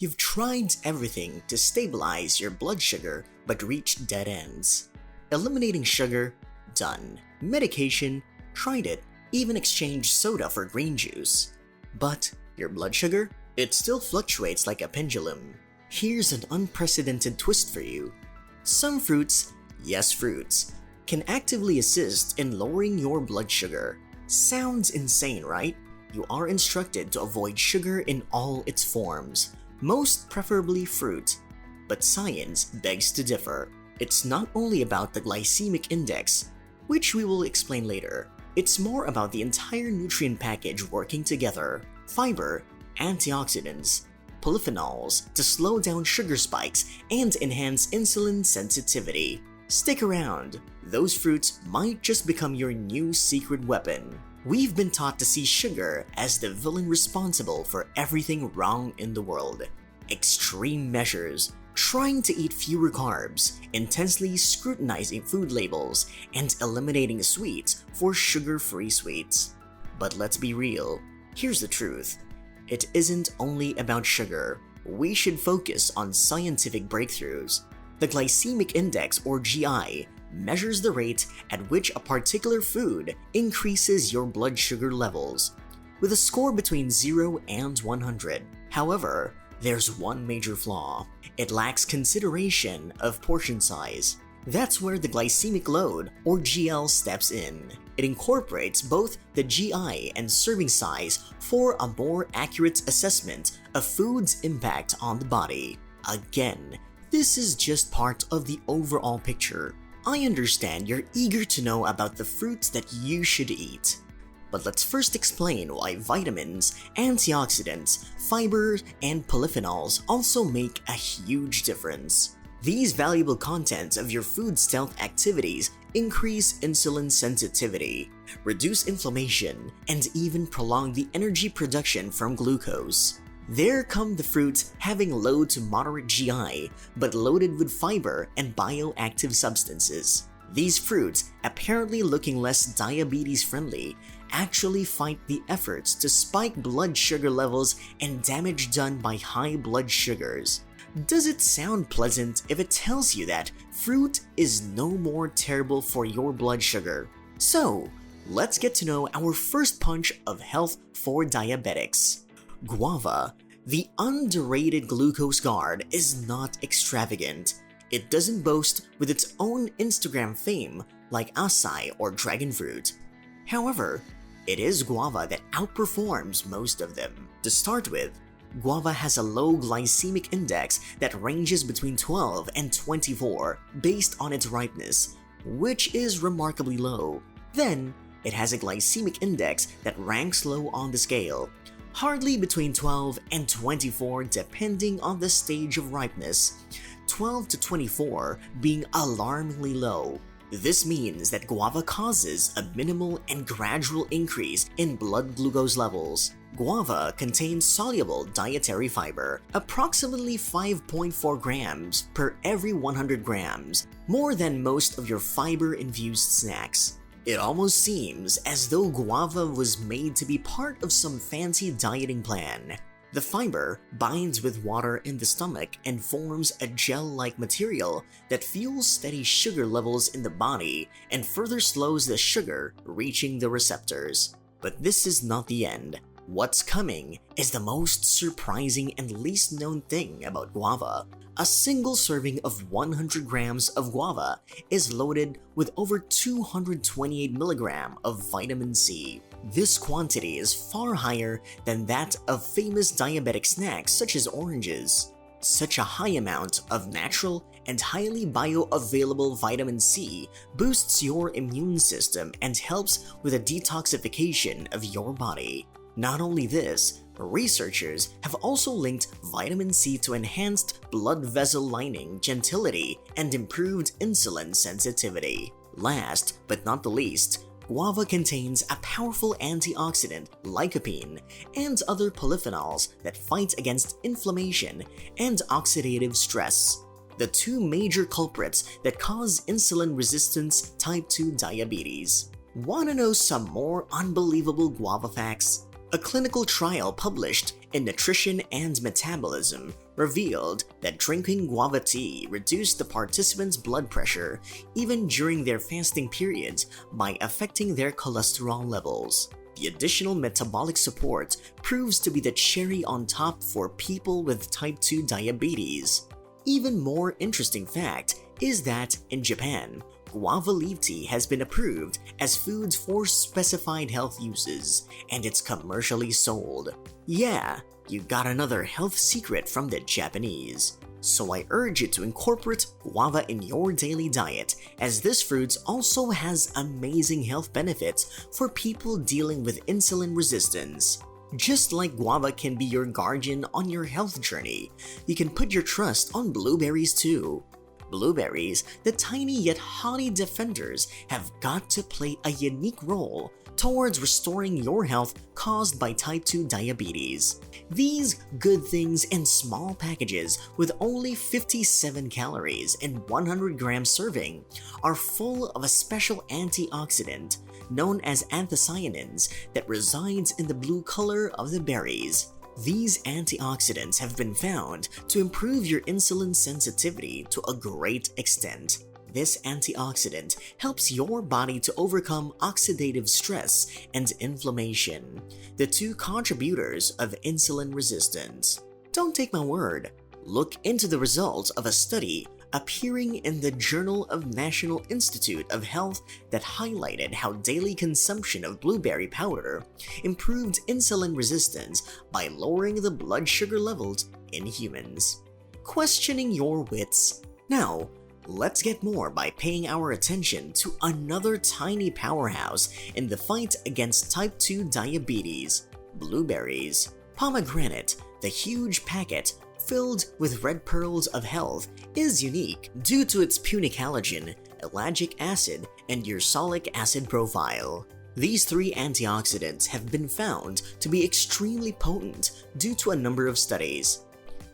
You've tried everything to stabilize your blood sugar but reached dead ends. Eliminating sugar? Done. Medication? Tried it. Even exchanged soda for green juice. But your blood sugar? It still fluctuates like a pendulum. Here's an unprecedented twist for you. Some fruits, yes fruits, can actively assist in lowering your blood sugar. Sounds insane, right? You are instructed to avoid sugar in all its forms, most preferably fruit. But science begs to differ. It's not only about the glycemic index, which we will explain later. It's more about the entire nutrient package working together. Fiber, antioxidants, polyphenols to slow down sugar spikes and enhance insulin sensitivity. Stick around, those fruits might just become your new secret weapon. We've been taught to see sugar as the villain responsible for everything wrong in the world. Extreme measures, trying to eat fewer carbs, intensely scrutinizing food labels, and eliminating sweets for sugar-free sweets. But let's be real, here's the truth. It isn't only about sugar. We should focus on scientific breakthroughs. The glycemic index, or GI, measures the rate at which a particular food increases your blood sugar levels, with a score between 0 and 100. However, there's one major flaw. It lacks consideration of portion size. That's where the glycemic load, or GL, steps in. It incorporates both the GI and serving size for a more accurate assessment of food's impact on the body. Again, this is just part of the overall picture. I understand you're eager to know about the fruits that you should eat. But let's first explain why vitamins, antioxidants, fiber, and polyphenols also make a huge difference. These valuable contents of your food stealth activities increase insulin sensitivity, reduce inflammation, and even prolong the energy production from glucose. There come the fruits having low to moderate GI, but loaded with fiber and bioactive substances. These fruits, apparently looking less diabetes-friendly, actually fight the efforts to spike blood sugar levels and damage done by high blood sugars. Does it sound pleasant if it tells you that fruit is no more terrible for your blood sugar? So, let's get to know our first punch of health for diabetics. Guava, the underrated glucose guard, is not extravagant. It doesn't boast with its own Instagram fame like acai or dragon fruit. However, it is guava that outperforms most of them. To start with, guava has a low glycemic index that ranges between 12 and 24 based on its ripeness, which is remarkably low. Then, it has a glycemic index that ranks low on the scale, hardly between 12 and 24 depending on the stage of ripeness, 12 to 24 being alarmingly low. This means that guava causes a minimal and gradual increase in blood glucose levels. Guava contains soluble dietary fiber, approximately 5.4 grams per every 100 grams, more than most of your fiber-infused snacks. It almost seems as though guava was made to be part of some fancy dieting plan. The fiber binds with water in the stomach and forms a gel-like material that fuels steady sugar levels in the body and further slows the sugar reaching the receptors. But this is not the end. What's coming is the most surprising and least known thing about guava. A single serving of 100 grams of guava is loaded with over 228 milligrams of vitamin C. This quantity is far higher than that of famous diabetic snacks such as oranges. Such a high amount of natural and highly bioavailable vitamin C boosts your immune system and helps with the detoxification of your body. Not only this, researchers have also linked vitamin C to enhanced blood vessel lining gentility and improved insulin sensitivity. Last but not the least, guava contains a powerful antioxidant, lycopene, and other polyphenols that fight against inflammation and oxidative stress, the two major culprits that cause insulin resistance type 2 diabetes. Wanna know some more unbelievable guava facts? A clinical trial published in Nutrition and Metabolism revealed that drinking guava tea reduced the participants' blood pressure even during their fasting periods by affecting their cholesterol levels. The additional metabolic support proves to be the cherry on top for people with type 2 diabetes. Even more interesting fact is that in Japan, guava leaf tea has been approved as foods for specified health uses, and it's commercially sold. Yeah, you got another health secret from the Japanese. So I urge you to incorporate guava in your daily diet, as this fruit also has amazing health benefits for people dealing with insulin resistance. Just like guava can be your guardian on your health journey, you can put your trust on blueberries too. Blueberries, the tiny yet hardy defenders, have got to play a unique role towards restoring your health caused by type 2 diabetes. These good things in small packages with only 57 calories in 100 gram serving are full of a special antioxidant known as anthocyanins that resides in the blue color of the berries. These antioxidants have been found to improve your insulin sensitivity to a great extent. This antioxidant helps your body to overcome oxidative stress and inflammation, the two contributors of insulin resistance. Don't take my word. Look into the results of a study appearing in the Journal of National Institute of Health that highlighted how daily consumption of blueberry powder improved insulin resistance by lowering the blood sugar levels in humans. Questioning your wits. Now, let's get more by paying our attention to another tiny powerhouse in the fight against type 2 diabetes: blueberries. Pomegranate, the huge packet filled with red pearls of health, is unique due to its punicalagin, ellagic acid, and ursolic acid profile. These three antioxidants have been found to be extremely potent due to a number of studies.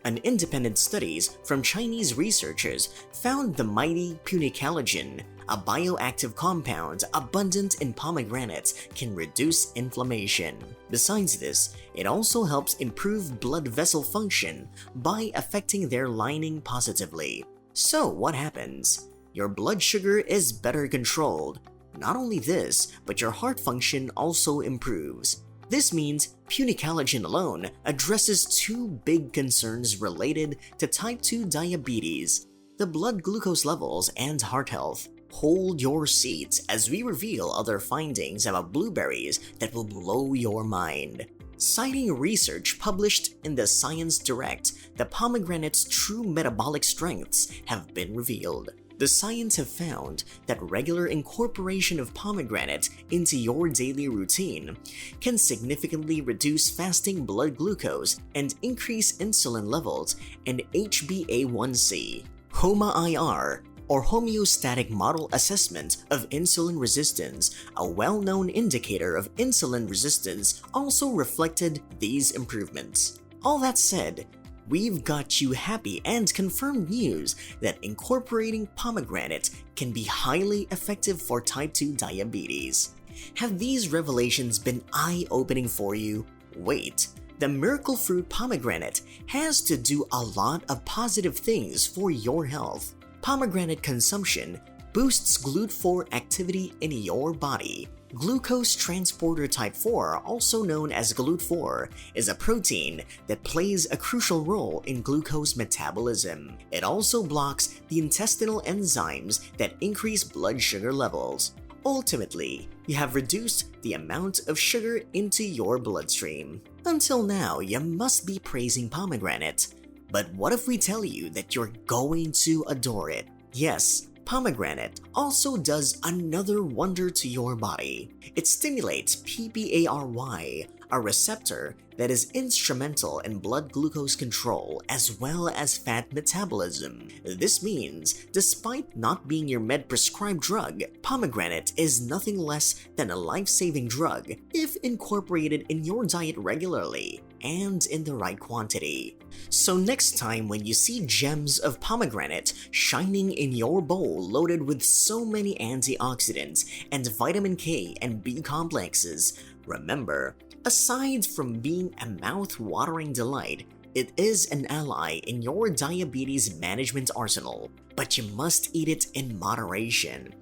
An independent studies from Chinese researchers found the mighty punicalagin, a bioactive compound abundant in pomegranates, can reduce inflammation. Besides this, it also helps improve blood vessel function by affecting their lining positively. So what happens? Your blood sugar is better controlled. Not only this, but your heart function also improves. This means punicalagin alone addresses two big concerns related to type 2 diabetes: the blood glucose levels and heart health. Hold your seats as we reveal other findings about blueberries that will blow your mind. Citing research published in the Science Direct, the pomegranate's true metabolic strengths have been revealed. The science have found that regular incorporation of pomegranate into your daily routine can significantly reduce fasting blood glucose and increase insulin levels and HbA1c. HOMA-IR, or homeostatic model assessment of insulin resistance, a well-known indicator of insulin resistance, also reflected these improvements. All that said, we've got you happy and confirmed news that incorporating pomegranate can be highly effective for type 2 diabetes. Have these revelations been eye-opening for you? Wait, the miracle fruit pomegranate has to do a lot of positive things for your health. Pomegranate consumption boosts GLUT4 activity in your body. Glucose transporter type 4, also known as GLUT4, is a protein that plays a crucial role in glucose metabolism. It also blocks the intestinal enzymes that increase blood sugar levels. Ultimately, you have reduced the amount of sugar into your bloodstream. Until now, you must be praising pomegranate. But what if we tell you that you're going to adore it? Yes, pomegranate also does another wonder to your body. It stimulates PPARY, a receptor that is instrumental in blood glucose control as well as fat metabolism. This means, despite not being your med-prescribed drug, pomegranate is nothing less than a life-saving drug if incorporated in your diet regularly and in the right quantity. So next time when you see gems of pomegranate shining in your bowl loaded with so many antioxidants and vitamin K and B complexes, remember, Aside from being a mouth-watering delight, it is an ally in your diabetes management arsenal, but you must eat it in moderation,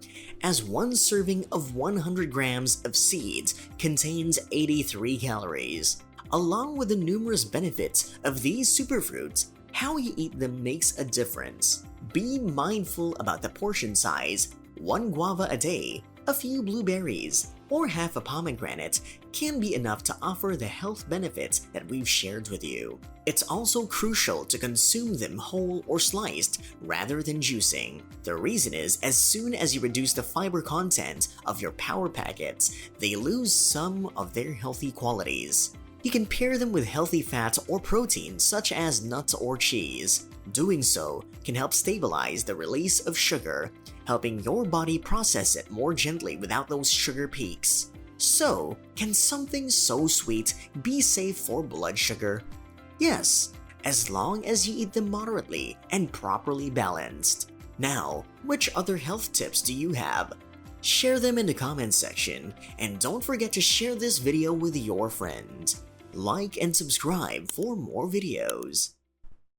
as one serving of 100 grams of seeds contains 83 calories. Along with the numerous benefits of these superfruits, how you eat them makes a difference. Be mindful about the portion size. One guava a day, a few blueberries, or half a pomegranate can be enough to offer the health benefits that we've shared with you. It's also crucial to consume them whole or sliced rather than juicing. The reason is, as soon as you reduce the fiber content of your power packets, they lose some of their healthy qualities. You can pair them with healthy fats or protein such as nuts or cheese. Doing so can help stabilize the release of sugar, helping your body process it more gently without those sugar peaks. So, can something so sweet be safe for blood sugar? Yes, as long as you eat them moderately and properly balanced. Now, which other health tips do you have? Share them in the comments section, and don't forget to share this video with your friends. Like and subscribe for more videos.